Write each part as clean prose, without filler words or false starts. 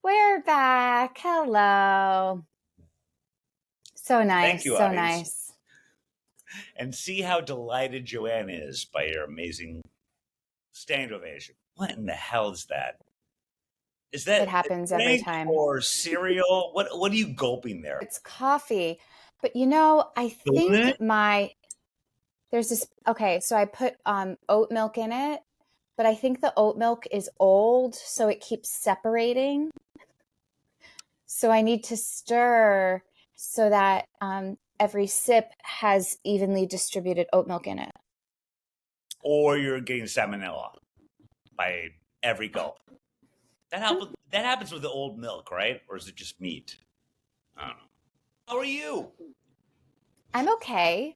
We're back. Hello. So Thank nice. you, So audience. nice. And see how delighted Joanne is by your amazing standing ovation. What in the hell is that? Is It that a happens every drink time. or cereal? What are you gulping there? It's coffee. But I Spoon think it? there's this okay, so I put oat milk in it, but I think the oat milk is old, so it keeps separating. So I need to stir so that every sip has evenly distributed oat milk in it. Or you're getting salmonella by every gulp. That happens with the old milk, right? Or is it just meat? I don't know. How are you? I'm okay.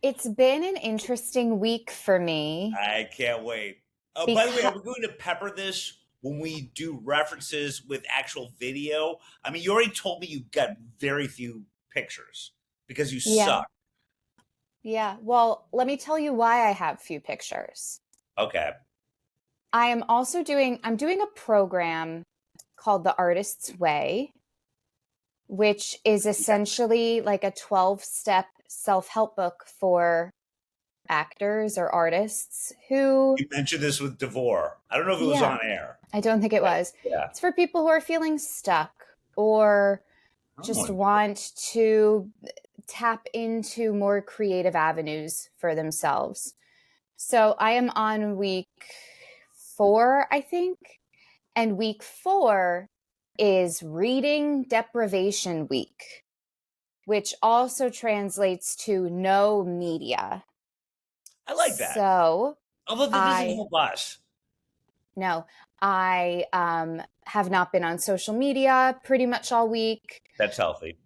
It's been an interesting week for me I can't wait. Oh, by the way, because are we going to pepper this when we do references with actual video? I mean, you already told me you got very few pictures because you yeah. suck. Yeah. Well, let me tell you why I have few pictures. Okay. I'm doing a program called The Artist's Way, which is essentially like a 12-step self-help book for actors or artists who, You mentioned this with Devore. I don't know if it was yeah, on air. I don't think it But was. yeah. It's for people who are feeling stuck or just Oh, want to tap into more creative avenues for themselves. So I am on week 4, I think. And week 4 is reading deprivation week, which also translates to no media. I like that. So Although that doesn't I, help us. no, I have not been on social media pretty much all week. That's healthy.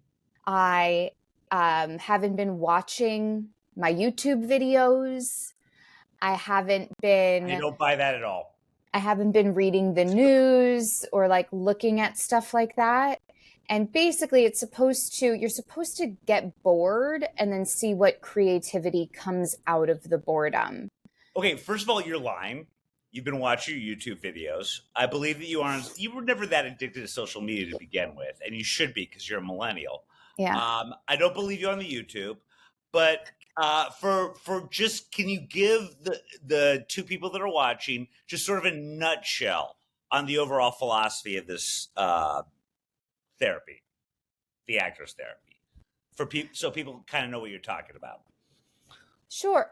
I haven't been watching my YouTube videos. I haven't I been don't buy that at all. I haven't been reading the news or like looking at stuff like that. And basically you're supposed to get bored and then see what creativity comes out of the boredom. Okay, first of all, you're lying. You've been watching your YouTube videos. I believe that you were never that addicted to social media to begin with, and you should be because you're a millennial. Yeah. I don't believe you on the YouTube, but for just can you give the two people that are watching just sort of a nutshell on the overall philosophy of this therapy, the actress therapy, for people so people kind of know what you're talking about. Sure.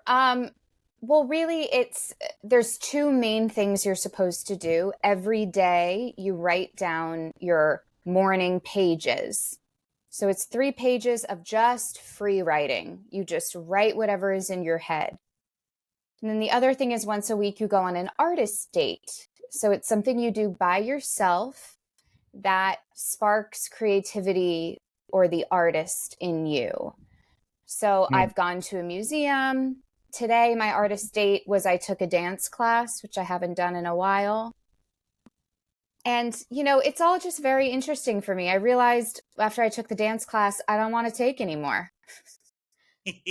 Well, really, there's two main things you're supposed to do. Every day, you write down your morning pages. So it's 3 pages of just free writing. You just write whatever is in your head. And then the other thing is once a week, you go on an artist date. So it's something you do by yourself that sparks creativity or the artist in you. So Hmm. I've gone to a museum. Today, my artist date was I took a dance class, which I haven't done in a while. And, it's all just very interesting for me. I realized after I took the dance class, I don't want to take anymore.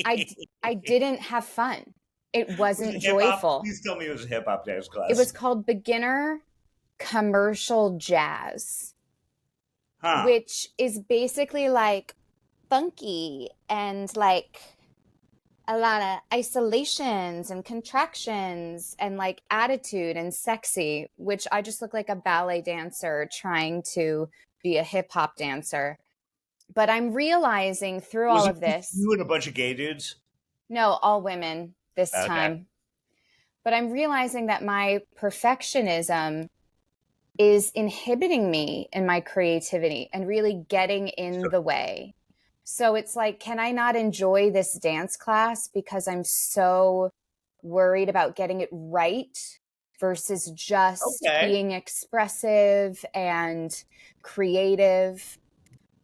I, I didn't have fun. It Was wasn't it hip hop? joyful. Please tell me it was a hip hop dance It was class. called Beginner Commercial Jazz, Huh. which is basically like funky and like a lot of isolations and contractions and like attitude and sexy, which I just look like a ballet dancer trying to be a hip hop dancer. But I'm realizing through Was all it of just this, you and a bunch of gay dudes? no, all women this Okay. time, but I'm realizing that my perfectionism is inhibiting me in my creativity and really getting So, in the way. So it's like, can I not enjoy this dance class because I'm so worried about getting it right versus just okay. being expressive and creative?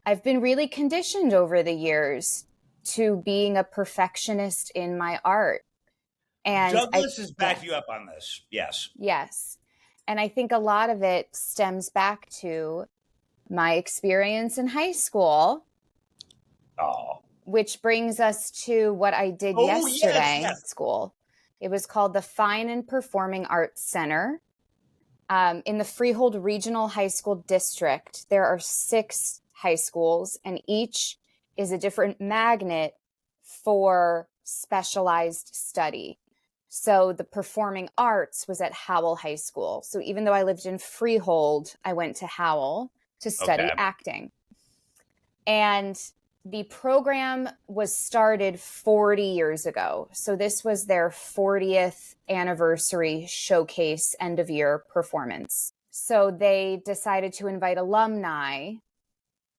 I've been really conditioned over the years to being a perfectionist in my art. Douglas has Yeah, backed you up on this. Yes. yes. And I think a lot of it stems back to my experience in high school, Oh. which brings us to what I did Oh yes, yesterday yes. at school. It was called the Fine and Performing Arts Center. In the Freehold Regional High School District, there are 6 high schools, and each is a different magnet for specialized study. So the performing arts was at Howell High School. So even though I lived in Freehold, I went to Howell to study Okay. acting. And the program was started 40 years ago. So this was their 40th anniversary showcase end of year performance. So they decided to invite alumni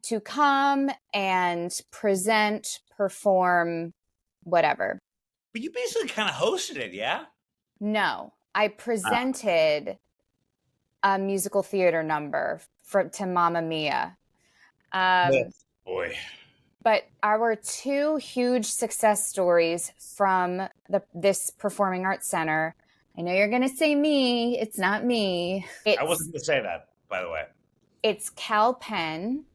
to come and present, perform, whatever. But you basically kind of hosted it, yeah? No, I presented a musical theater number to Mamma Mia. Oh, boy. But our 2 huge success stories from this Performing Arts Center, I know you're going to say me, it's not me. I wasn't going to say that, by the way. It's Cal Penn,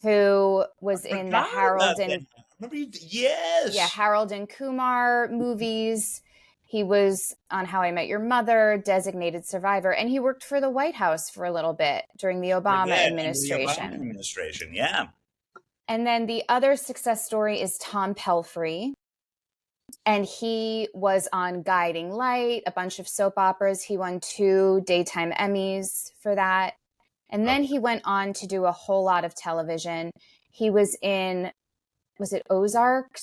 who was in the Forgot about Harold that. and Remember you? Yes. Harold and Kumar movies. He was on How I Met Your Mother, Designated Survivor, and he worked for the White House for a little bit during the Obama Again, under the Obama administration. administration, yeah. And then the other success story is Tom Pelphrey. And he was on Guiding Light, a bunch of soap operas. He won 2 daytime Emmys for that. And then he went on to do a whole lot of television. He was in, was it Ozark?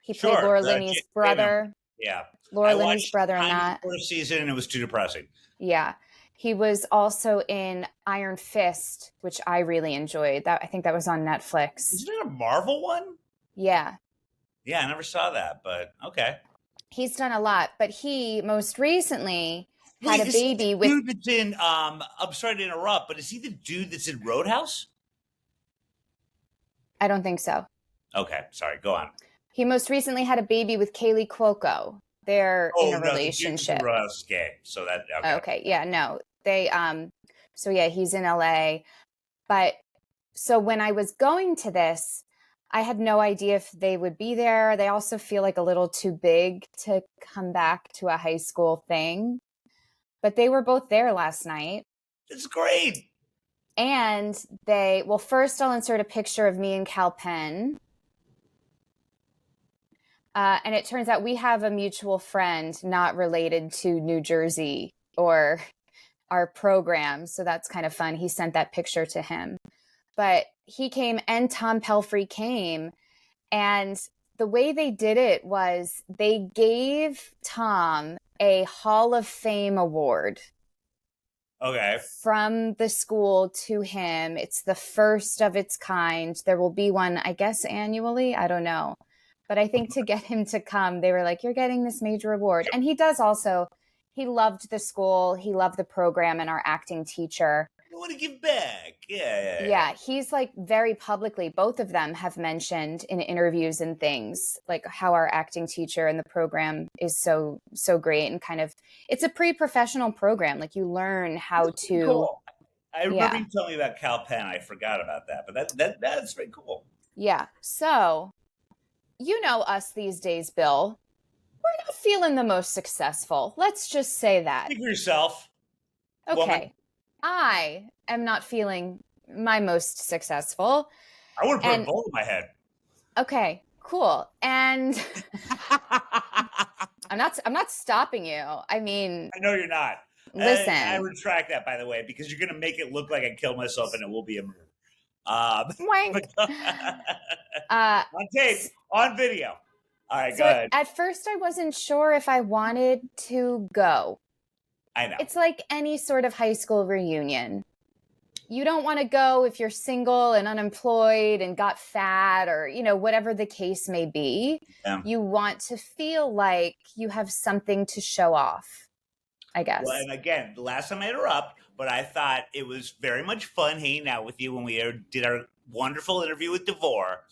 He played Sure. Laura Linney's brother. Yeah. Laura I Linney's watched brother in kind of that. the first season and it was too depressing. Yeah. He was also in Iron Fist, which I really enjoyed. I think that was on Netflix. Isn't it a Marvel one? Yeah. Yeah, I never saw that, but okay. He's done a lot, but he most recently had a Is he baby the with. dude that's in I'm sorry to interrupt, but is he the dude that's in Roadhouse? I don't think so. Okay, sorry, go on. He most recently had a baby with Kaylee Cuoco. They're in a No, the dude that's in relationship. Roadhouse is gay. So that okay. Okay, yeah, no. They so yeah, he's in LA. But so when I was going to this, I had no idea if they would be there. They also feel like a little too big to come back to a high school thing. But they were both there last night. It's great. And first I'll insert a picture of me and Cal Penn. And it turns out we have a mutual friend not related to New Jersey or our program. So that's kind of fun. He sent that picture to him. But he came and Tom Pelphrey came. And the way they did it was they gave Tom a Hall of Fame award. Okay. From the school to him. It's the first of its kind. There will be one, I guess, annually. I don't know. But I think to get him to come, they were like, you're getting this major award. And he does also, he loved the school. He loved the program and our acting teacher. You want to give back. Yeah, he's like very publicly, both of them have mentioned in interviews and things, like how our acting teacher and the program is so great and kind of, it's a pre-professional program. Like you learn how to. Cool. I remember you telling me about Cal Penn. I forgot about that, but that's very cool. Yeah. So, you know us these days, Bill. We're not feeling the most successful. Let's just say that. Speak for yourself. Okay. Woman. I am not feeling my most successful. I would have put a bullet in my head. Okay, cool. And I'm not stopping you. I mean, I know you're not. Listen. I retract that, by the way, because you're going to make it look like I killed myself and it will be a move. Wank. On tape, on video. All right, so go ahead. At first, I wasn't sure if I wanted to go. I know. It's like any sort of high school reunion. You don't want to go if you're single and unemployed and got fat or, whatever the case may be. Yeah. You want to feel like you have something to show off, I guess. Well, and again, the last time I interrupt, but I thought it was very much fun hanging out with you when we did our wonderful interview with DeVore.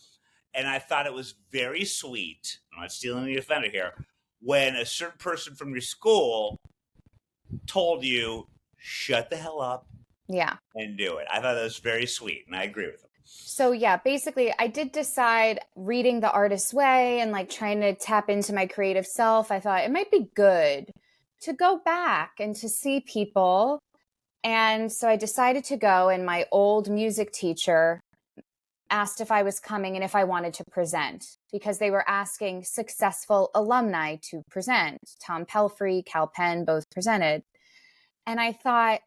And I thought it was very sweet. I'm not stealing the offender here. When a certain person from your school told you, shut the hell up. Yeah. And do it. I thought that was very sweet. And I agree with him. So yeah, basically I did decide reading The Artist's Way and like trying to tap into my creative self. I thought it might be good to go back and to see people. And so I decided to go, and my old music teacher asked if I was coming and if I wanted to present because they were asking successful alumni to present. Tom Pelfrey, Cal Penn both presented. And I thought,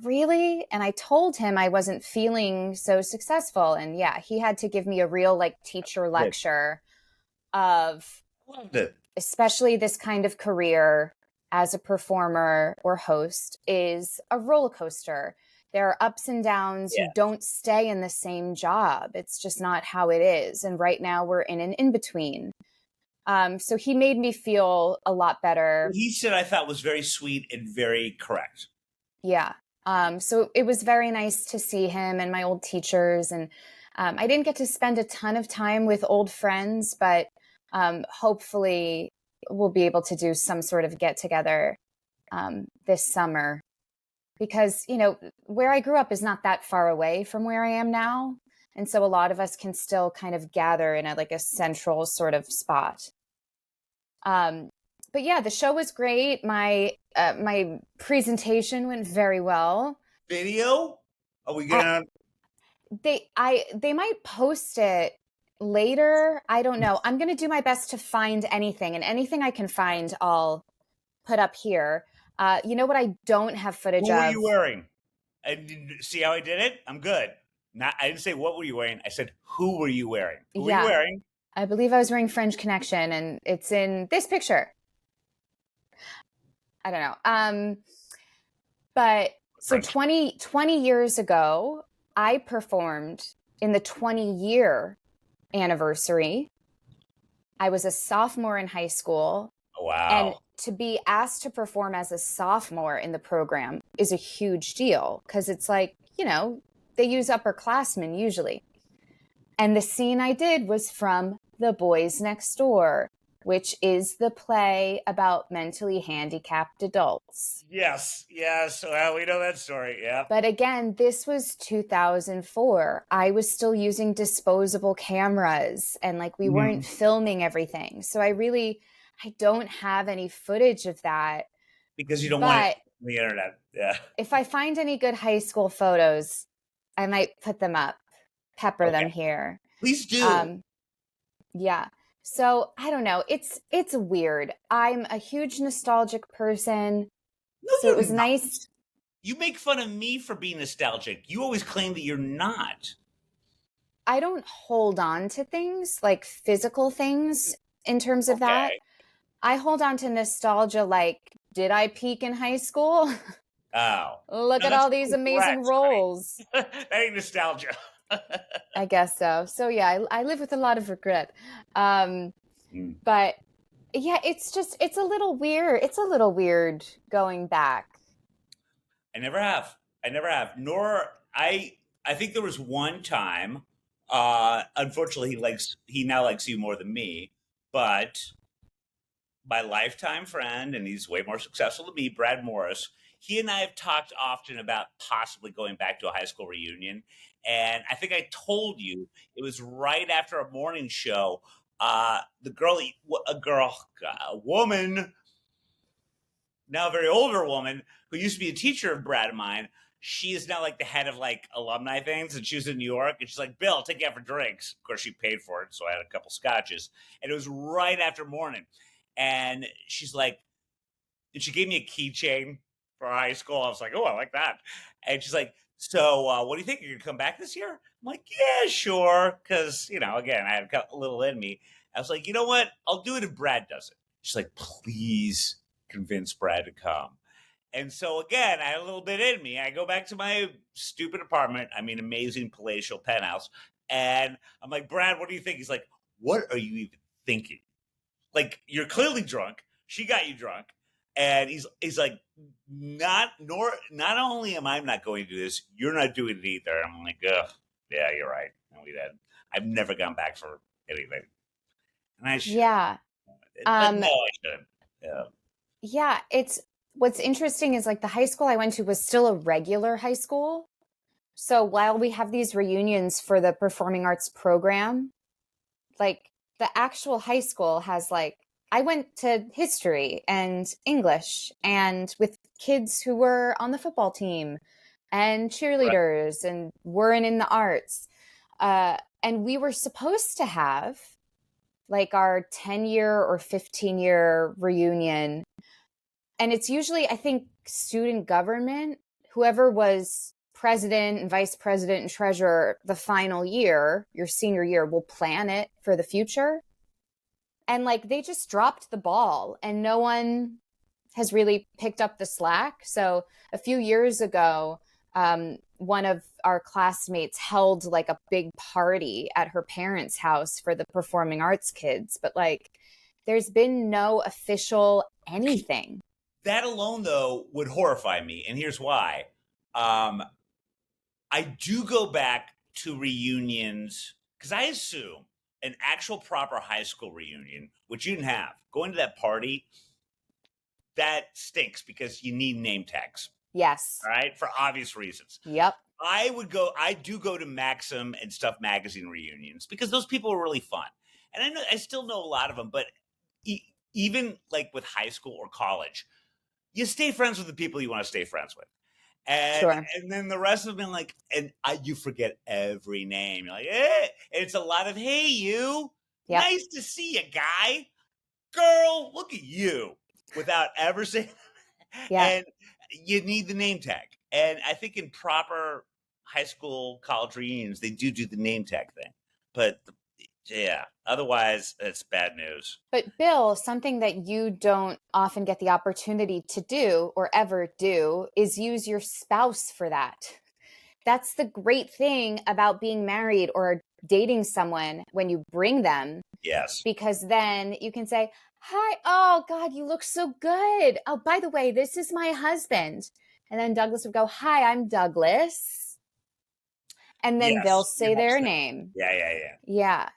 really? And I told him I wasn't feeling so successful. And yeah, he had to give me a real like teacher Good. lecture of Loved it. especially this kind of career as a performer or host is a roller coaster. There are ups and downs. Yeah. You don't stay in the same job. It's just not how it is. And right now we're in an in between. So he made me feel a lot better. What he said I thought was very sweet and very correct. Yeah. So it was very nice to see him and my old teachers. And I didn't get to spend a ton of time with old friends, but hopefully we'll be able to do some sort of get together this summer because, you know, where I grew up is not that far away from where I am now. And so a lot of us can still kind of gather in a like a central sort of spot. Um, but yeah, the show was great. My presentation went very well. Video? Are we I, gonna? they might post it later. I don't know. I'm gonna do my best to find anything, and anything I can find, I'll put up here. You know what I don't have footage What were you of? wearing? And see how I did it? I'm good. Not. I didn't say what were you wearing. I said who were you wearing? Who were you Yeah, wearing? I believe I was wearing Fringe Connection, and it's in this picture. I don't know. But so French. 20 years ago, I performed in the 20-year anniversary. I was a sophomore in high school. Oh, And wow. to be asked to perform as a sophomore in the program is a huge deal because it's like, you know, they use upperclassmen usually. And the scene I did was from The Boys Next Door, which is the play about mentally handicapped adults. Yes. Yes. Well, we know that story. Yeah. But again, this was 2004. I was still using disposable cameras and like we weren't Mhm. filming everything. So I don't have any footage of that. Because you don't want it But on the internet. Yeah. if I find any good high school photos, I might put them up, pepper Okay. them here. Please do. Um, yeah. So I don't know. It's weird. I'm a huge nostalgic person. No, So it you're was not. nice. You make fun of me for being nostalgic. You always claim that you're not. I don't hold on to things like physical things in terms of that. Okay. I hold on to nostalgia like, did I peak in high school? Oh. Look No, at that's all these amazing regrets, roles. honey. That ain't nostalgia. I guess so. So yeah, I live with a lot of regret. Um, Hmm. but yeah, it's a little weird. It's a little weird going back. I never have. I never have. Nor I think there was one time. Unfortunately, he now likes you more than me. But my lifetime friend, and he's way more successful than me, Brad Morris. He and I have talked often about possibly going back to a high school reunion. And I think I told you it was right after a morning show. The girl, a woman, now a very older woman who used to be a teacher of Brad of mine. She is now like the head of like alumni things, and she was in New York. And she's like, "Bill, I'll take you out for drinks." Of course, she paid for it, so I had a couple scotches. And it was right after morning, and she's like, and she gave me a keychain for high school. I was like, "Oh, I like that." And she's like, "So, what do you think? You're gonna come back this year?" I'm like, "Yeah, sure," because again, I had a little in me. I was like, "You know what? I'll do it if Brad does it." She's like, "Please convince Brad to come." And so again, I had a little bit in me. I go back to my stupid apartment. I mean, amazing palatial penthouse. And I'm like, "Brad, what do you think?" He's like, "What are you even thinking? Like, you're clearly drunk. She got you drunk." And he's like, not only am I not going to do this, you're not doing it either. I'm like, ugh, yeah, you're right. And we did. I've never gone back for anything. And I should. Yeah. But Um, no, I shouldn't. Yeah. yeah, it's what's interesting is like the high school I went to was still a regular high school. So while we have these reunions for the performing arts program, like the actual high school has like, I went to history and English and with kids who were on the football team and Right. cheerleaders and weren't in the arts. And we were supposed to have like our 10-year or 15-year reunion. And it's usually, I think, student government, whoever was president and vice president and treasurer the final year, your senior year, will plan it for the future. And like they just dropped the ball and no one has really picked up the slack. So a few years ago, one of our classmates held like a big party at her parents' house for the performing arts kids, but like there's been no official anything. That alone, though, would horrify me, and here's why. Um, I do go back to reunions because I assume an actual proper high school reunion, which you didn't have, going to that party, that stinks because you need name tags, Yes. all right, for obvious reasons. Yep. I do go to Maxim and Stuff Magazine reunions because those people are really fun. And I still know a lot of them, but even like with high school or college, you stay friends with the people you want to stay friends with. And Sure. and then the rest of them like you forget every name. You're like, eh. And it's a lot of hey you. Yep. Nice to see you, guy. Girl, look at you. Without ever saying Yeah. and you need the name tag. And I think in proper high school, college reunions, they do the name tag thing. But yeah, otherwise, it's bad news. But Bill, something that you don't often get the opportunity to do or ever do is use your spouse for that. That's the great thing about being married or dating someone when you bring them, Yes. because then you can say, "Hi, oh God, you look so good. Oh, by the way, this is my husband." And then Douglas would go, "Hi, I'm Douglas." And then they'll Yes. say Your their husband. name. Yeah, yeah, Yeah, yeah.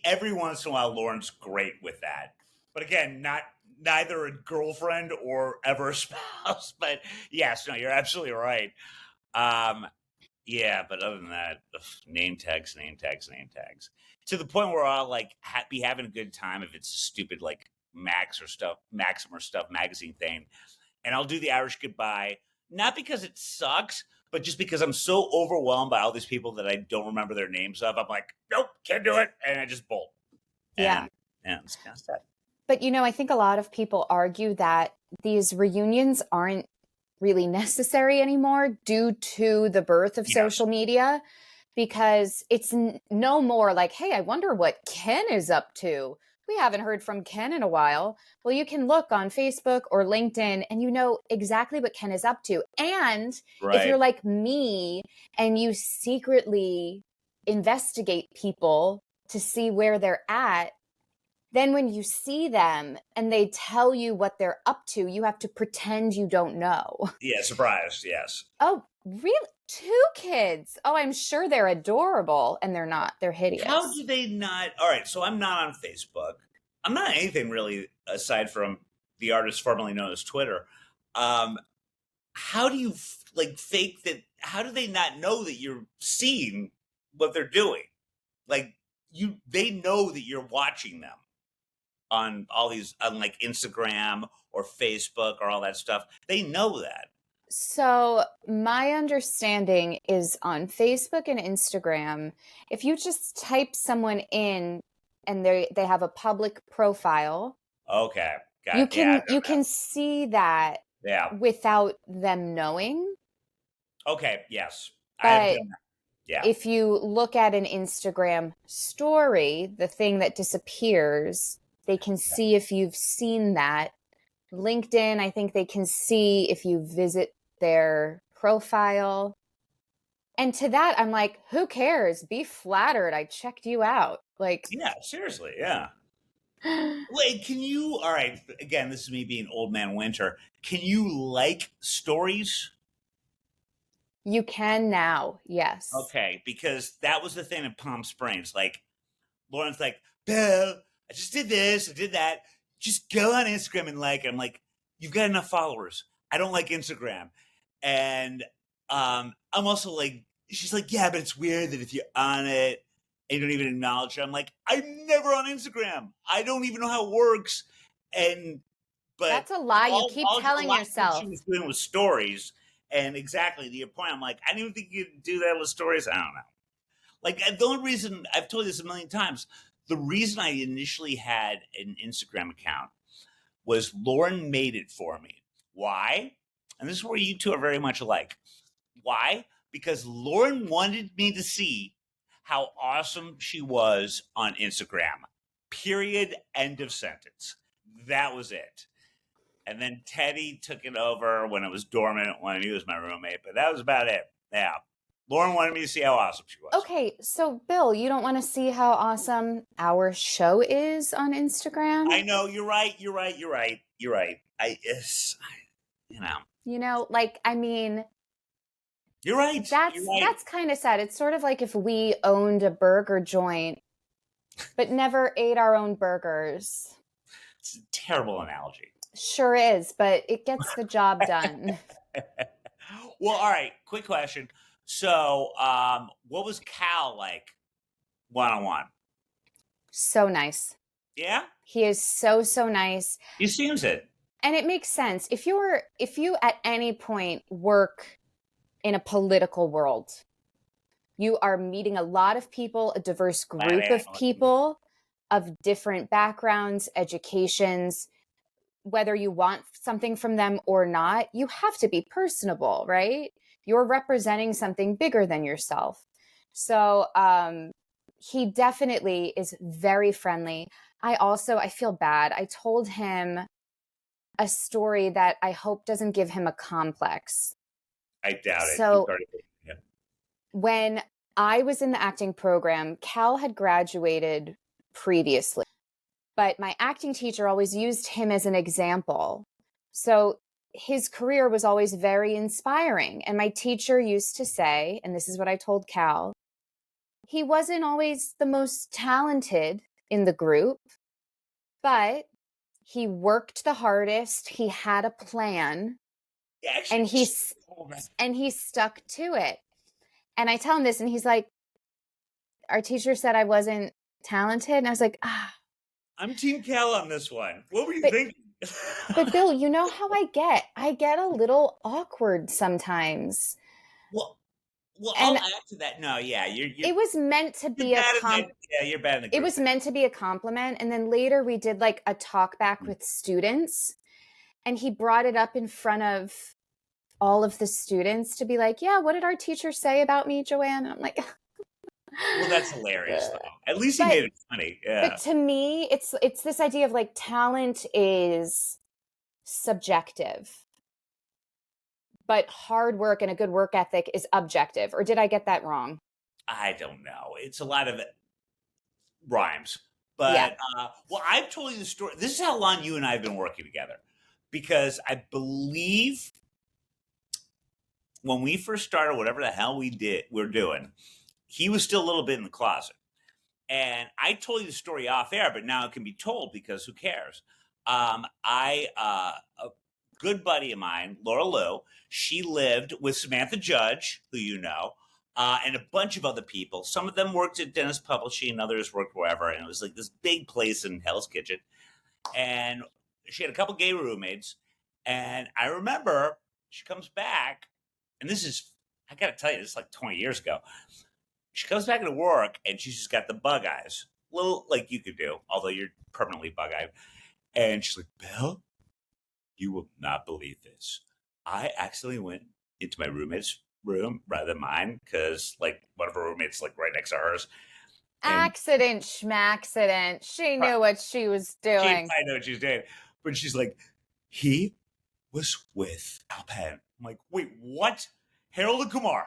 Every once in a while, Lauren's great with that. But again, not neither a girlfriend or ever a spouse. But yes, no, you're absolutely right. Um, Yeah, but other than that, ugh, name tags, name tags, name tags. To the point where I'll like be having a good time if it's a stupid like Maxim or stuff magazine thing, and I'll do the Irish goodbye, not because it sucks, but just because I'm so overwhelmed by all these people that I don't remember their names of. I'm like, nope, can't do it, and I just bolt. yeah. And yeah, it's kind of sad. But I think a lot of people argue that these reunions aren't really necessary anymore due to the birth of Yes, social media, because it's no more like, hey, I wonder what Ken is up to. We haven't heard from Ken in a while. Well, you can look on Facebook or LinkedIn and you know exactly what Ken is up to. And if you're right. like me and you secretly investigate people to see where they're at, then when you see them and they tell you what they're up to, you have to pretend you don't know. Yeah, surprised. Yes. Oh, really? Two kids? Oh, I'm sure they're adorable. And they're not. They're How hideous. do they not? All right, so I'm not on Facebook. I'm not on anything really aside from the artist formerly known as Twitter. Um, how do you like fake that? How do they not know that you're seeing what they're doing? Like they know that you're watching them on all these on like Instagram or Facebook or all that stuff. They know that. So, my understanding is on Facebook and Instagram, if you just type someone in and they have a public profile, Okay, you got yeah, can I've you done can see that that. Yeah. without them knowing. Okay. Yes, I have But done that. Yeah. if you look at an Instagram story, the thing that disappears, they can see if you've seen that. LinkedIn, I think they can see if you visit their profile. And to that, I'm like, who cares? Be flattered. I checked you out. Like, Yeah. Seriously. Yeah. Wait, can you? All right. Again, this is me being old man winter. Can you like stories? you can now. Yes. Okay, because that was the thing in Palm Springs. Like Lauren's like, Bill, I just did this, I did that. Just go on Instagram and like it. I'm like, you've got enough followers. I don't like Instagram. And I'm also like, she's like, yeah, but it's weird that if you're on it and you don't even acknowledge it. I'm like, I'm never on Instagram. I don't even know how it works. And but That's a lie. You keep a telling lot of what she yourself. was doing was stories. And exactly to your point, I'm like, I didn't even think you could do that with stories. I don't know. Like the only reason I've told you this a million times, the reason I initially had an Instagram account was Lauren made it for me. Why? And this is where you two are very much alike. Why? Because Lauren wanted me to see how awesome she was on Instagram. Period. End of sentence. That was it. And then Teddy took it over when it was dormant when he was my roommate, but that was about it. Yeah. Lauren wanted me to see how awesome she was. Okay, so Bill, you don't want to see how awesome our show is on I Instagram? know you're right. You're right. You're right. You're right. You know, You know, like I mean, you're right. You're right. that's kind of sad. It's sort of like if we owned a burger joint but never ate our own burgers. It's a terrible analogy. Sure is, but it gets the job done. Well, all right. Quick question. So, what was Cal like one on one? So nice. Yeah, He is so nice. he seems it. And it makes sense. If you at any point work in a political world, you are meeting a lot of people, a diverse Glad group of analyst. people of different backgrounds, educations, whether you want something from them or not, you have to be personable, right? You're representing something bigger than yourself. So he definitely is very friendly. I feel bad. I told him a story that I hope doesn't give him a complex. I doubt it. He's So already. Yeah. when I was in the acting program, Cal had graduated previously, but my acting teacher always used him as an example. So his career was always very inspiring. And my teacher used to say, and this is what I told Cal, he wasn't always the most talented in the group, but he worked the hardest. He had a plan Yeah, actually, and he stuck to it. And I tell him this and he's like, our teacher said I wasn't talented. And I was like, ah, I'm Team Cal on this one. What were you but thinking? Bill, you know how I get? I get a little awkward sometimes. well, I'll And add to that. No, yeah, it was meant to you're be bad in that. Yeah, you're bad in the it group was thing. meant to be a compliment. And then later we did like a talk back Mm. with students. And he brought it up in front of all of the students to be like, yeah, what did our teacher say about me, Joanne? And I'm like, Well, that's hilarious, though. At least he but made it funny. Yeah, to me, it's this idea of like talent is subjective, but hard work and a good work ethic is objective. Or did I get that wrong? I don't know. It's a lot of rhymes, Yeah. but well, I've told you the story. This is how long you and I have been working together, because I believe when we first started, whatever the hell we're doing, he was still a little bit in the closet. And I told you the story off air, but now it can be told because who cares? A good buddy of mine, Laura Lou, she lived with Samantha Judge, who you know, and a bunch of other people. Some of them worked at Dennis Publishing, others worked wherever. And it was like this big place in Hell's Kitchen. And she had a couple gay roommates. And I remember she comes back, and this is, I got to tell you, this is like 20 years ago. She comes back into work and she's just got the bug eyes, little like you could do, although you're permanently bug eyed. And she's like, Bill, you will not believe this. I accidentally went into my roommate's room rather than mine because like one of her roommates like right next to hers, and Accident, schmaccident. She knew what she was she doing. I know what she's doing, but she's like, he was with Alpan. I'm like, wait, what? Harold and Kumar?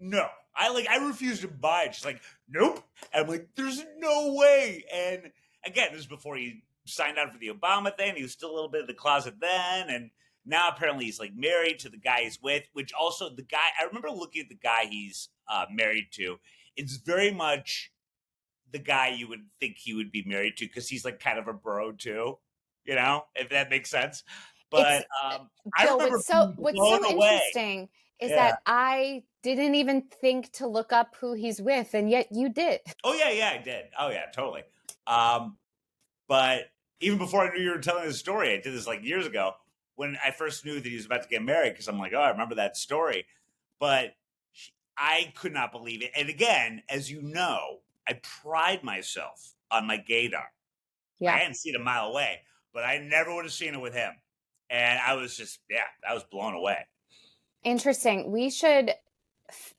No. I refused to buy it. She's like, nope. And I'm like, there's no way. And again, this is before he signed on for the Obama thing. He was still a little bit in the closet then. And now apparently he's like married to the guy he's with, which also the guy, I remember looking at the guy he's married to. It's very much the guy you would think he would be married to because he's like kind of a bro too, if that makes sense. It's But I Bill, remember being what's blown so away. interesting is Yeah. that I didn't even think to look up who he's with, and yet you did. Oh yeah, yeah, I did. Oh yeah, totally. Um, but even before I knew you were telling this story, I did this like years ago when I first knew that he was about to get married because I'm like, oh, I remember that story. But I could not believe it. And again, as you know, I pride myself on my gaydar. I Yeah. hadn't seen it a mile away, but I never would have seen it with him. And I was just, yeah, I was blown away. Interesting. We should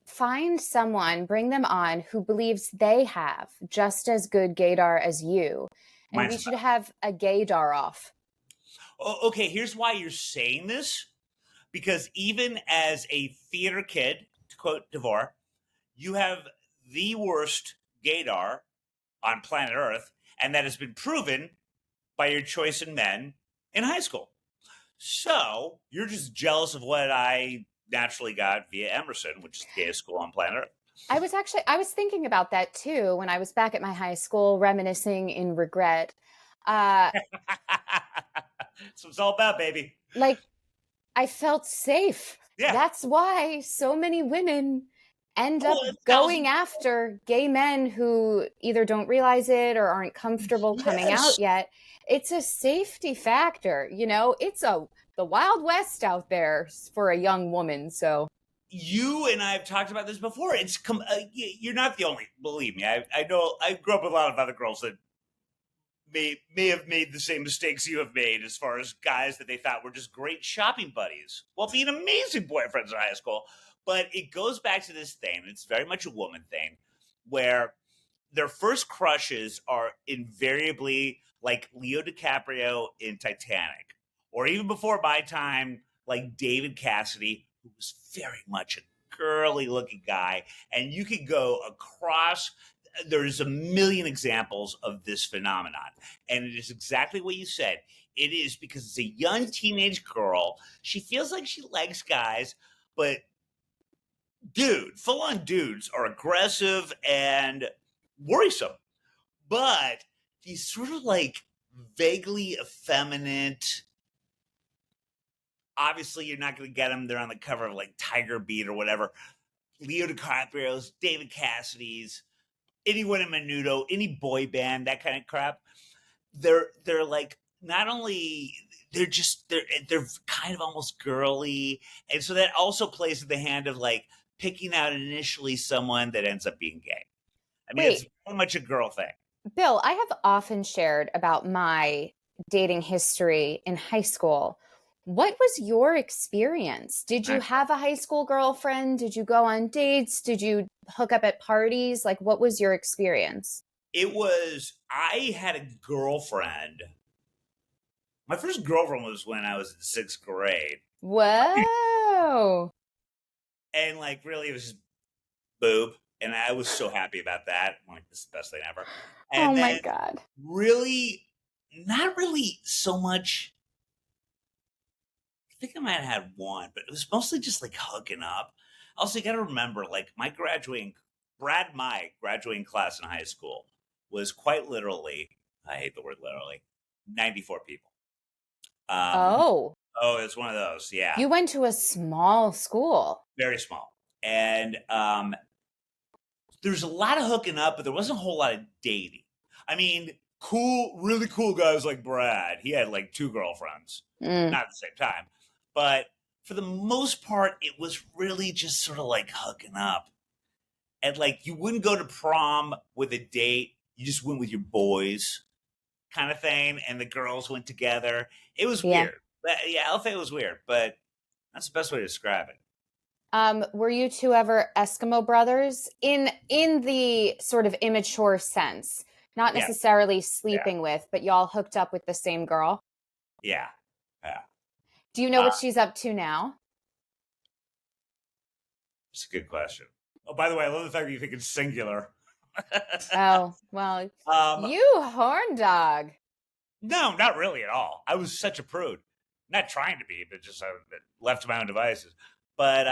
find someone, bring them on who believes they have just as good gaydar as you. And we Mine's should have a gaydar off. okay. Here's why you're saying this because even as a theater kid, to quote Devore, you have the worst gaydar on planet Earth, and that has been proven by your choice in men in high school. So you're just jealous of what I naturally got via Emerson, which is the gayest school on planet Earth. I was thinking about that too when I was back at my high school, reminiscing in regret. Uh, That's what it's all about, baby. like I felt safe. Yeah. That's why so many women end Oh, up a going thousand. after gay men who either don't realize it or aren't comfortable coming Yes. out yet. It's a safety factor, you know. It's a the Wild West out there for a young woman. So, You and I have talked about this before. You're not the only. Believe me, I know. I grew up with a lot of other girls that may have made the same mistakes you have made as far as guys that they thought were just great shopping buddies while being amazing boyfriends in high school. But it goes back to this thing. It's very much a woman thing where their first crushes are invariably like Leo DiCaprio in Titanic, or even before my time, like David Cassidy, who was very much a girly looking guy. And you could go across, there's a million examples of this phenomenon. And it is exactly what you said. It is because it's a young teenage girl. She feels like she likes guys, but full on dudes are aggressive and worrisome, but these sort of like vaguely effeminate. Obviously, you're not going to get them. They're on the cover of like Tiger Beat or whatever. Leo DiCaprio's, David Cassidy's, anyone in Menudo, any boy band, that kind of crap. They're like not only they're kind of almost girly, and so that also plays in the hand of like picking out initially someone that ends up being gay. I mean, it's wait, very much a girl thing. Bill, I have often shared about my dating history in high school. What was your experience? Did you have a high school girlfriend? Did you go on dates? Did you hook up at parties? Like, what was your experience? I had a girlfriend. My first girlfriend was when I was in sixth grade. Whoa. And like really it was just boob. And I was so happy about that. I'm like, this is the best thing ever. Oh And my then God. really not really so much. I think I might have had one, but it was mostly just like hooking up. Also, you gotta remember, like my graduating class in high school was quite literally, I hate the word literally, 94 people. Um, Oh, oh, it's one of those. Yeah, you went to a small school. very small. And there's a lot of hooking up, but there wasn't a whole lot of dating. I mean, really cool guys like Brad. He had like two girlfriends, Mm, not at the same time. But for the most part, it was really just sort of like hooking up. And like you wouldn't go to prom with a date, you just went with your boys kind of thing. And the girls went together. It was yeah. weird. But, yeah, I'll say it was weird, but that's the best way to describe it. Were you two ever Eskimo brothers in the sort of immature sense? Not Yeah, necessarily yeah, sleeping with, but y'all hooked up with the same girl. yeah, yeah. Do you know Uh, what she's up to now? it's a good question. Oh, by the way, I love the fact that you think it's singular. Oh, well, um, you horn dog. no, not really at all. I was such a prude. Not trying to be, but just left to my own devices. But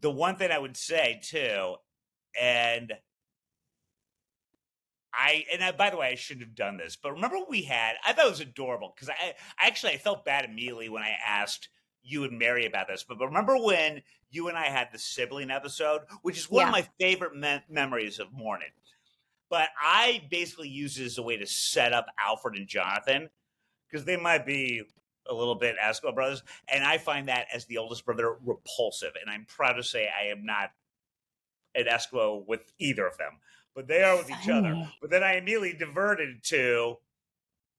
the one thing I would say too, and by the way, I shouldn't have done this, but remember we had, I thought it was adorable because I felt bad immediately when I asked you and Mary about this, but remember when you and I had the sibling episode, which is one of Yeah, my favorite memories of Morning. But I basically used it as a way to set up Alfred and Jonathan because they might be a little bit Esco brothers, and I find that as the oldest brother repulsive, and I'm proud to say I am not an Esco with either of them, but they are with each other. funny. But then I immediately diverted to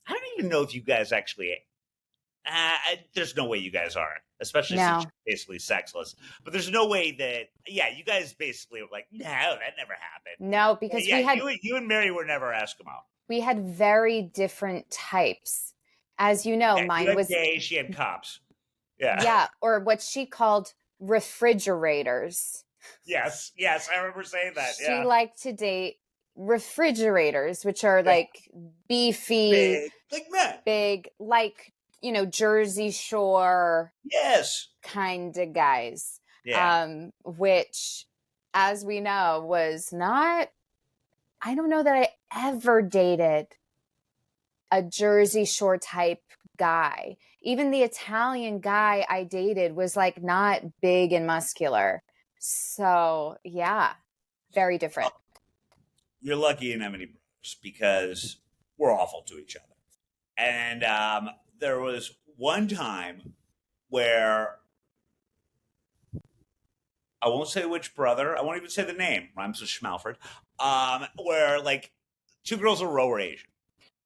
I don't even know if you guys actually. There's no way you guys are, especially since No, you're basically sexless. But there's no way that, yeah, you guys basically were like, no, that never happened. no, But because yeah, you and Mary were never Eskimo. we had very different types. As you know, Yeah, you mine had was, gay, she had cops. Yeah. yeah, or what she called refrigerators. Yes, I remember saying that. She Yeah. liked to date refrigerators, which are Yeah. like beefy, Big, like men. big, like, Jersey Shore Yes. kind of guys. Yeah. Which, as we know, was not, I don't know that I ever dated a Jersey Shore type guy. Even the Italian guy I dated was like not big and muscular. So, yeah, very different. You're lucky you didn't have any brothers because we're awful to each other. And there was one time where I won't say which brother. I won't even say the name. Rhymes with Schmalford. Where like two girls in a row were Asian.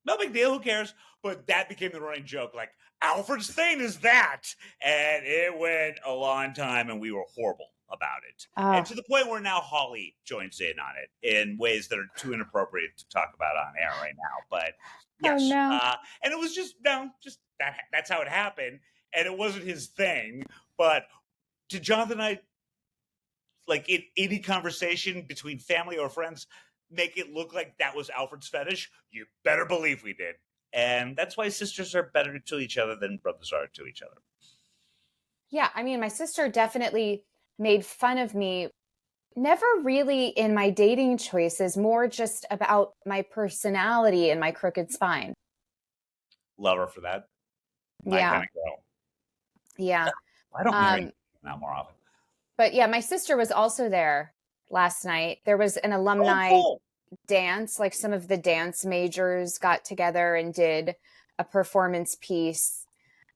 No big deal. Who cares? But that became the running joke. Like Alfred's thing is that, and it went a long time, and we were horrible about it. And Oh, to the point where now Holly joins in on it in ways that are too inappropriate to talk about on air right now. But oh yes, no. and it was just no, just that. That's how it happened, and it wasn't his thing. But to Jonathan and I, like in any conversation between family or friends, make it look like that was Alfred's fetish, you better believe we did. And that's why sisters are better to each other than brothers are to each other. Yeah, I mean, my sister definitely made fun of me, never really in my dating choices, more just about my personality and my crooked spine. Love her for that. My kind Yeah, of girl. yeah. Why don't marry Um, now more often? but yeah, my sister was also there last night. There was an Oh, alumni cool. dance, like some of the dance majors got together and did a performance piece.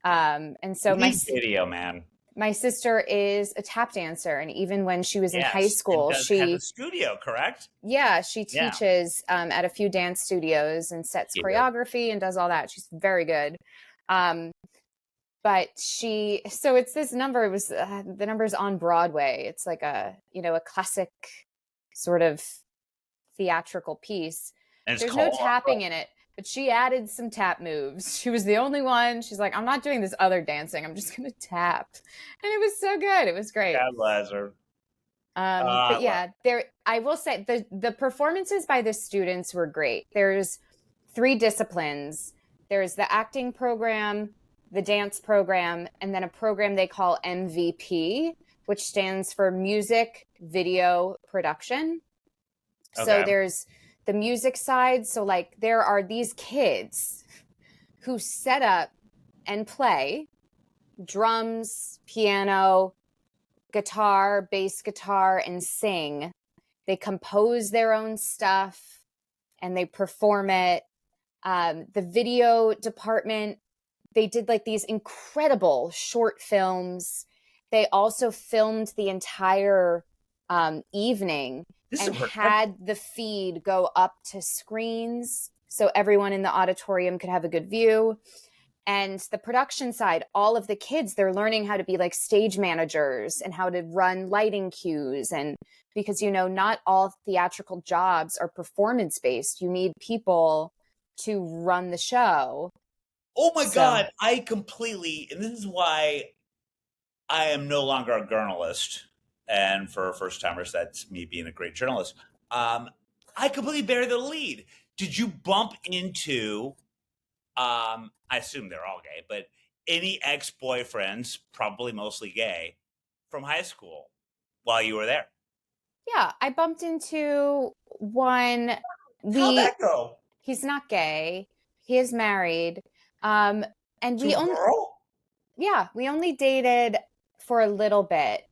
And so We need video, man. my sister is a tap dancer, and even when she was in high Yes. And school, does have a studio, correct? yeah, she Yeah. teaches at a few dance studios and sets Cute. choreography and does all that. She's very good. Um, but so it's this number. It was the number's on Broadway. It's like a classic sort of theatrical piece. And it's There's no called tapping in it, but she added some tap moves. She was the only one. She's like, I'm not doing this other dancing. I'm just going to tap. And it was so good. It was great. God bless her. But Well, yeah, I will say the performances by the students were great. There's three disciplines. There's the acting program, the dance program, and then a program they call MVP, which stands for music video production. So okay. there's the music side. So like there are these kids who set up and play drums, piano, guitar, bass guitar, and sing. They compose their own stuff and they perform it. The video department, they did like these incredible short films. They also filmed the entire evening This is and a production. had the feed go up to screens so everyone in the auditorium could have a good view. And the production side, all of the kids, they're learning how to be like stage managers and how to run lighting cues. And because, not all theatrical jobs are performance based, you need people to run the show. Oh my So, God. I completely, and this is why I am no longer a journalist. And for first timers, that's me being a great journalist. Um, I completely bury the lead. Did you bump into, I assume they're all gay, but any ex boyfriends, probably mostly gay, from high school while you were there? yeah, I bumped into one How'd We that go? He's not gay. He is married. Um and To a girl? we only dated for a little bit.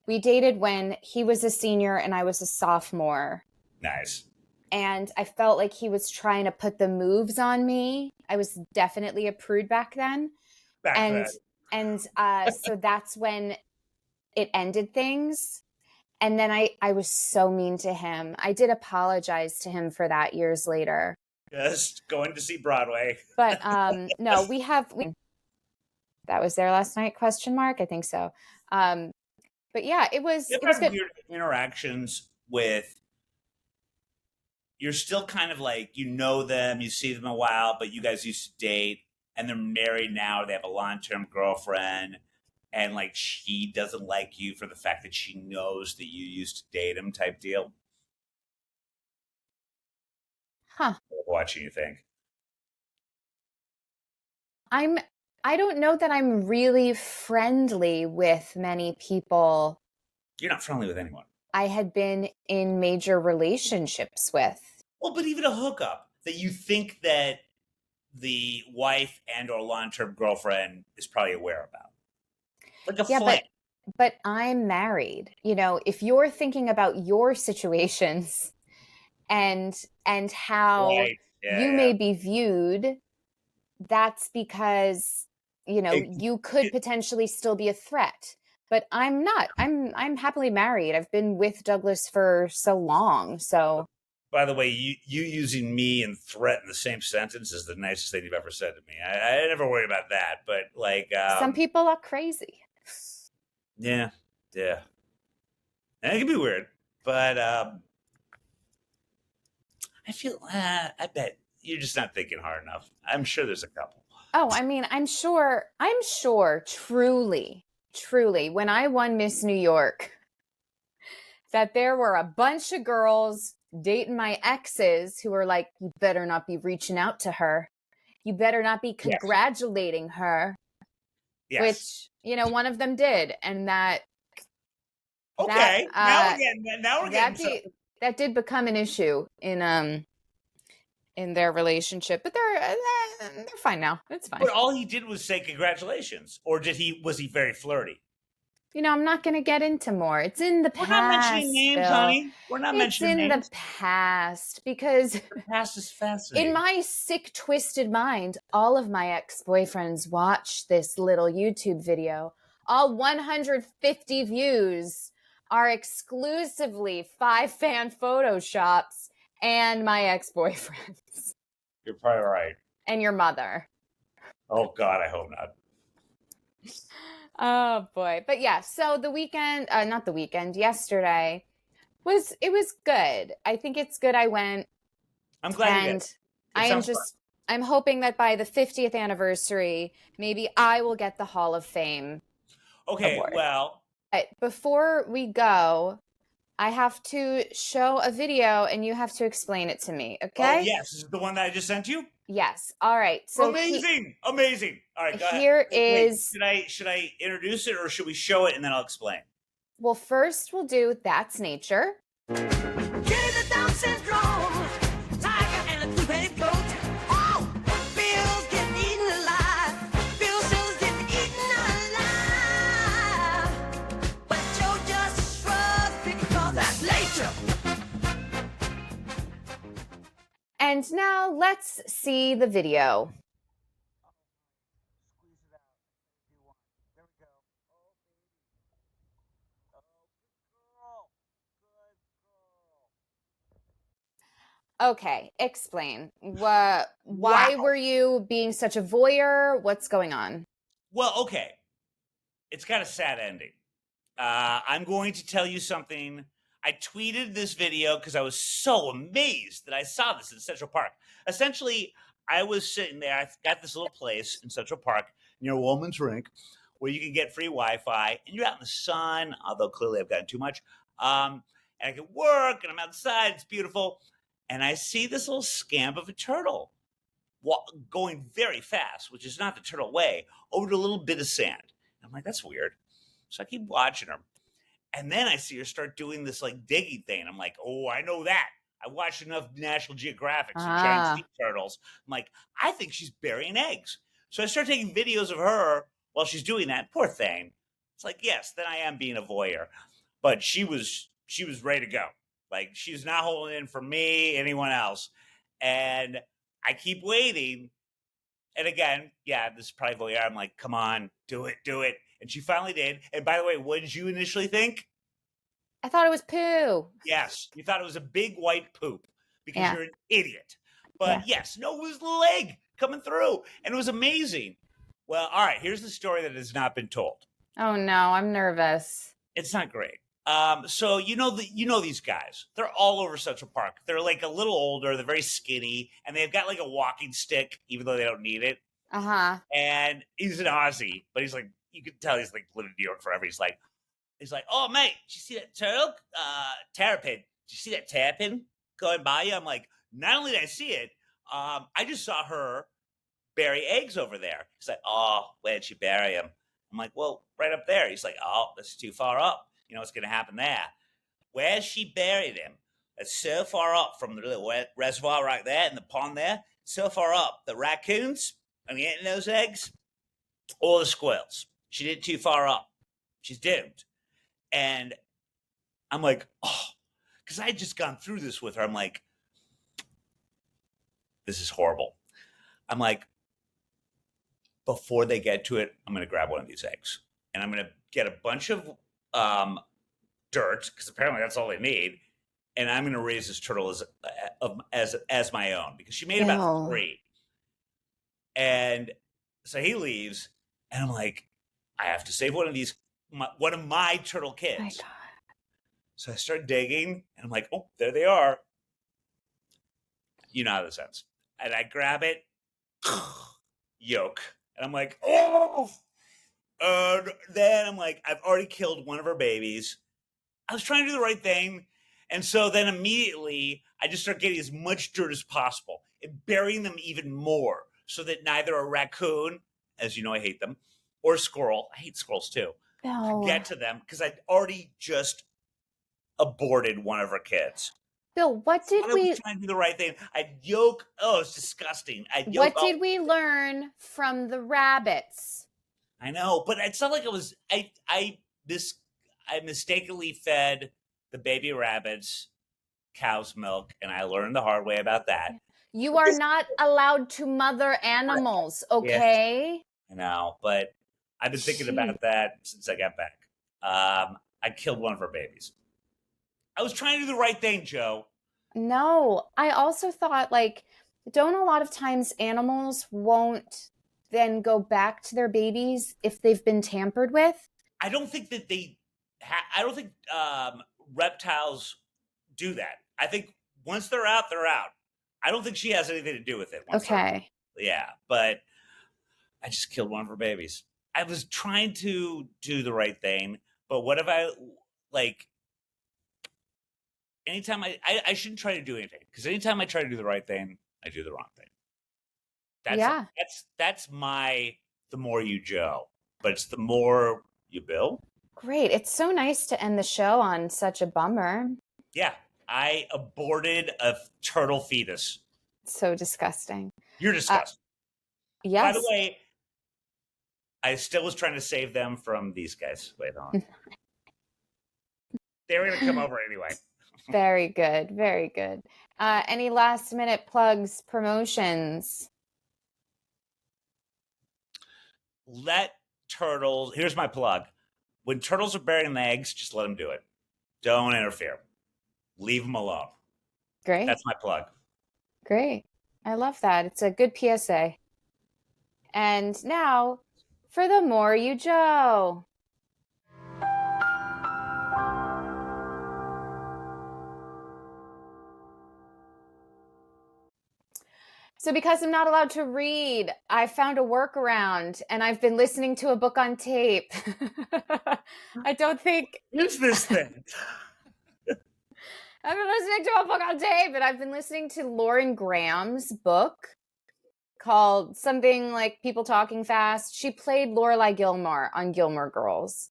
We dated when he was a senior and I was a sophomore. Nice. And I felt like he was trying to put the moves on me. I was definitely a prude back then. Back And then. so that's when it ended things. And then I was so mean to him. I did apologize to him for that years later. Just going to see Broadway. But no, that was there last night, question mark? I think so. Um but yeah, You it ever was had good. weird interactions with, you're still kind of like, them, you see them a while, but you guys used to date and they're married now, they have a long-term girlfriend, and like she doesn't like you for the fact that she knows that you used to date him type deal? Huh. Watching you think. I'm I don't know that I'm really friendly with many people You're not friendly with anyone. I had been in major relationships with. Well, but even a hookup that you think that the wife and or long-term girlfriend is probably aware about. Like a Yeah, fling. but I'm married. You know, if you're thinking about your situations and how Right. Yeah, you yeah. may be viewed, that's because, you know, It, you could potentially still be a threat. But I'm not. I'm happily married. I've been with Douglas for so long. So by the way, you using me and threat in the same sentence is the nicest thing you've ever said to me. I never worry about that, but like, some people are crazy. yeah, yeah, and it can be weird, but I feel, I bet you're just not thinking hard enough. I'm sure there's a couple. Oh, I mean, I'm sure, truly, when I won Miss New York, that there were a bunch of girls dating my exes who were like, you better not be reaching out to her. You better not be Yes, congratulating her, yes. which, you know, one of them did. And that, Okay, now we're getting that some. did become an issue in their relationship, but they're fine now. It's fine. But all he did was say congratulations, or did he? Was he very flirty? You know, I'm not going to get into more. It's in the We're not mentioning past, names, Bill. honey. We're not It's mentioning in the names. past because The past is in fascinating. my sick, twisted mind, all of my ex boyfriends watch this little YouTube video. All 150 views are exclusively 5 fan photoshops and my ex boyfriends You're probably right. and your mother. Oh God, I hope not. Oh boy. But yeah, so the weekend, not the weekend, yesterday was good. I think it's good I went, I'm glad you did. and It I am sounds fun. just I'm hoping that by the 50th anniversary, maybe I will get the Hall of Fame Okay, award. well, But before we go, I have to show a video and you have to explain it to me, oh okay? yes, this is the one that I just sent you. Yes. All right. So Amazing. All right, go ahead. here Wait, is, should I introduce it or should we show it and then I'll explain? well, first we'll do That's Nature. Get the Down syndrome, tiger and a two-headed goat. Oh, Bill's getting eaten alive. Bill Shill's getting eaten alive. But Joe just shrugs because that's nature. And now let's see the video. Okay, explain. Why Wow. were you being such a voyeur? What's going on? Well, okay. It's got a sad ending. I'm going to tell you something. I tweeted this video because I was so amazed that I saw this in Central Park. Essentially, I was sitting there. I got this little place in Central Park near Woman's Rink where you can get free Wi-Fi, and you're out in the sun. Although clearly I've gotten too much, and I can work, and I'm outside. It's beautiful, and I see this little scamp of a turtle going very fast, which is not the turtle way, over to a little bit of sand. I'm like, that's weird. So I keep watching her. And then I see her start doing this like digging thing. I'm like, oh, I know that. I watched enough National Geographics and giant Ah. sea turtles. I'm like, I think she's burying eggs. So I start taking videos of her while she's doing that. Poor thing. It's like, yes, then I am being a voyeur. But she was ready to go. Like she's not holding in for me, anyone else. And I keep waiting. And again, yeah, this is probably voyeur. I'm like, come on, do it, do it. And she finally did. And by the way, what did you initially think? I thought it was poo. Yes, you thought it was a big white poop because Yeah. you're an idiot. But Yeah. yes, no, it was the leg coming through, and it was amazing. Well, all right, here's the story that has not been told. Oh no, I'm nervous. It's not great. So these guys. They're all over Central Park. They're like a little older. They're very skinny, and they've got like a walking stick, even though they don't need it. Uh-huh. And he's an Aussie, but he's like, you can tell he's like lived in New York forever. He's like, oh mate, did you see that turtle? Terrapin. Did you see that terrapin going by you? I'm like, not only did I see it, I just saw her bury eggs over there. He's like, oh, where did she bury them? I'm like, well, right up there. He's like, oh, that's too far up. You know what's going to happen there? Where she buried him, it's so far up from the little reservoir right there in the pond there, so far up, the raccoons are eating those eggs, or the squirrels. She did too far up. She's doomed. And I'm like, oh, because I had just gone through this with her. I'm like, this is horrible. I'm like, before they get to it, I'm going to grab one of these eggs and I'm going to get a bunch of dirt, because apparently that's all they need. And I'm going to raise this turtle as my own, because she made about Ew. 3. And so he leaves, and I'm like, I have to save one of my turtle kids. My God. So I start digging, and I'm like, oh, there they are. You know how this ends. And I grab it, yolk. And I'm like, oh! And then I'm like, I've already killed one of her babies. I was trying to do the right thing. And so then immediately, I just start getting as much dirt as possible and burying them even more, so that neither a raccoon, as you know I hate them, or a squirrel, I hate squirrels too, Bill. get to them, because I'd already just aborted one of her kids. Bill, what did I was trying to do the right thing. I'd yoke. Oh, it's disgusting. what did we learn from the rabbits? I know, but it's not like it was. I mistakenly fed the baby rabbits cow's milk, and I learned the hard way about that. You are not allowed to mother animals, okay? I know, but I've been thinking about that since I got back. I killed one of her babies. I was trying to do the right thing, Joe. No, I also thought, like, don't a lot of times animals won't then go back to their babies if they've been tampered with? I don't think that I don't think reptiles do that. I think once they're out, they're out. I don't think she has anything to do with it. Okay. Yeah, but I just killed one of her babies. I was trying to do the right thing, but what if anytime I shouldn't try to do anything, because anytime I try to do the right thing, I do the wrong thing. That's my the more you Joe, but it's the more you Bill. Great. It's so nice to end the show on such a bummer. Yeah, I aborted a turtle fetus. So disgusting. You're disgusting. Yes. By the way, I still was trying to save them from these guys. Wait on. They were going to come over anyway. Very good. Very good. Any last minute plugs, promotions? Let turtles, here's my plug. When turtles are burying eggs, just let them do it. Don't interfere. Leave them alone. Great. That's my plug. Great. I love that. It's a good PSA. And now for the more you Joe. So because I'm not allowed to read, I found a workaround and I've been listening to a book on tape. I don't think... What's this thing? I've been listening to a book on tape, and I've been listening to Lauren Graham's book called something like People Talking Fast. She played Lorelai Gilmore on Gilmore Girls.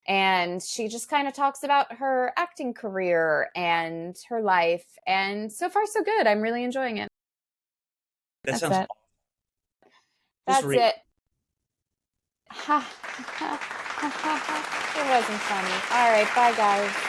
And she just kind of talks about her acting career and her life. And so far, so good. I'm really enjoying it. That That's sounds it. just That's it. Ha, ha, ha, ha, ha. It wasn't funny. All right. Bye, guys.